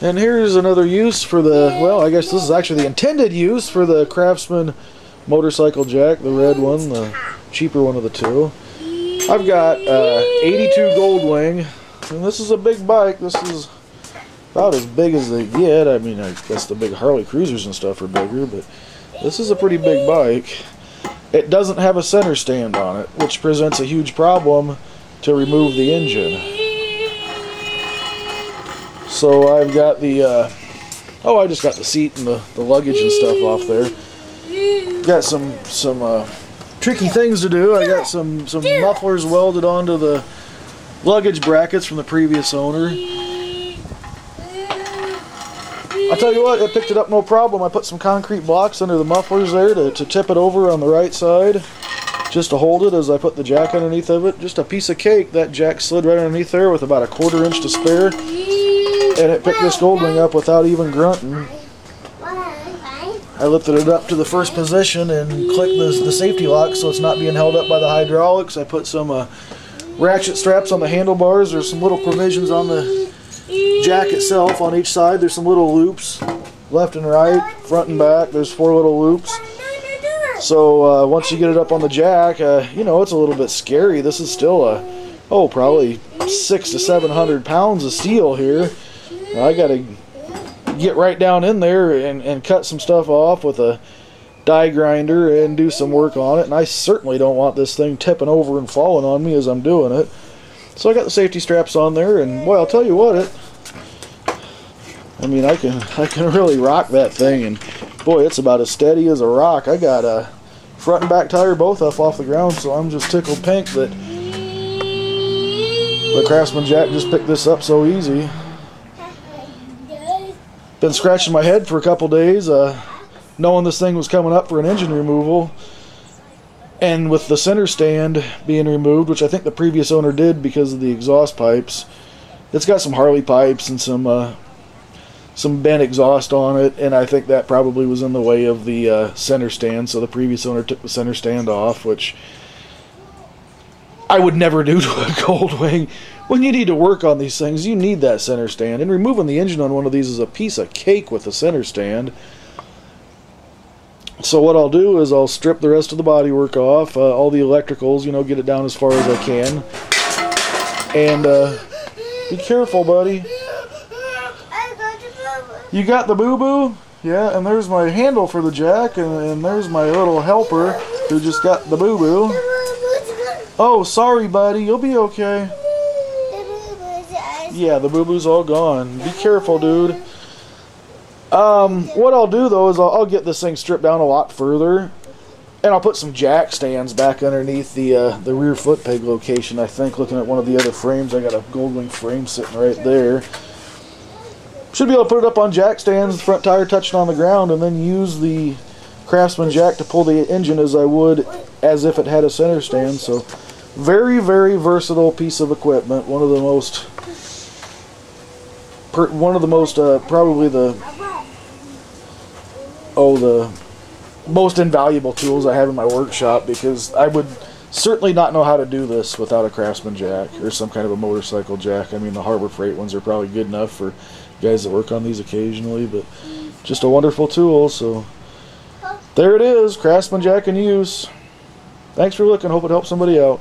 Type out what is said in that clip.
And here's another use for the, well, I guess this is actually the intended use for the Craftsman motorcycle jack, the red one, the cheaper one of the two. I've got 82 Gold Wing, and this is a big bike. This is about as big as they get. I mean, I guess the big Harley Cruisers and stuff are bigger, but this is a pretty big bike. It doesn't have a center stand on it, which presents a huge problem to remove the engine. So I've got the, I just got the seat and the luggage and stuff off there. Got some tricky things to do. I got some mufflers welded onto the luggage brackets from the previous owner. I'll tell you what, it picked it up no problem. I put some concrete blocks under the mufflers there to tip it over on the right side, just to hold it as I put the jack underneath of it. Just a piece of cake. That jack slid right underneath there with about a 1/4 inch to spare. And it picked this Gold Wing up without even grunting. I lifted it up to the first position and clicked the safety lock so it's not being held up by the hydraulics. I put some ratchet straps on the handlebars. There's some little provisions on the jack itself on each side. There's some little loops left and right, front and back. There's 4 little loops. So once you get it up on the jack, you know, it's a little bit scary. This is still probably 600 to 700 pounds of steel here. I got to get right down in there and cut some stuff off with a die grinder and do some work on it. And I certainly don't want this thing tipping over and falling on me as I'm doing it. So I got the safety straps on there, and boy, I'll tell you what, I mean, I can really rock that thing, and boy, it's about as steady as a rock. I got a front and back tire both up off the ground, so I'm just tickled pink that the Craftsman jack just picked this up so easy. Been scratching my head for a couple days, knowing this thing was coming up for an engine removal, and with the center stand being removed, which I think the previous owner did because of the exhaust pipes. It's got some Harley pipes and some bent exhaust on it, and I think that probably was in the way of the center stand, so the previous owner took the center stand off, which I would never do to a Gold Wing. When you need to work on these things, you need that center stand, and removing the engine on one of these is a piece of cake with the center stand. So what I'll do is I'll strip the rest of the bodywork off, all the electricals, you know, get it down as far as I can. And be careful, buddy. You got the boo-boo? Yeah, and there's my handle for the jack, and there's my little helper who just got the boo-boo. Oh, sorry, buddy. You'll be okay. Yeah, the boo-boo's all gone. Be careful, dude. What I'll do, though, is I'll get this thing stripped down a lot further, and I'll put some jack stands back underneath the rear foot peg location, I think. Looking at one of the other frames, I got a Gold Wing frame sitting right there. Should be able to put it up on jack stands, the front tire touching on the ground, and then use the Craftsman jack to pull the engine as I would as if it had a center stand. So very, very versatile piece of equipment. One of the most probably the most invaluable tools I have in my workshop, because I would certainly not know how to do this without a Craftsman jack or some kind of a motorcycle jack. I mean, the Harbor Freight ones are probably good enough for guys that work on these occasionally, but just a wonderful tool. So there it is, Craftsman jack in use. Thanks for looking. Hope it helps somebody out.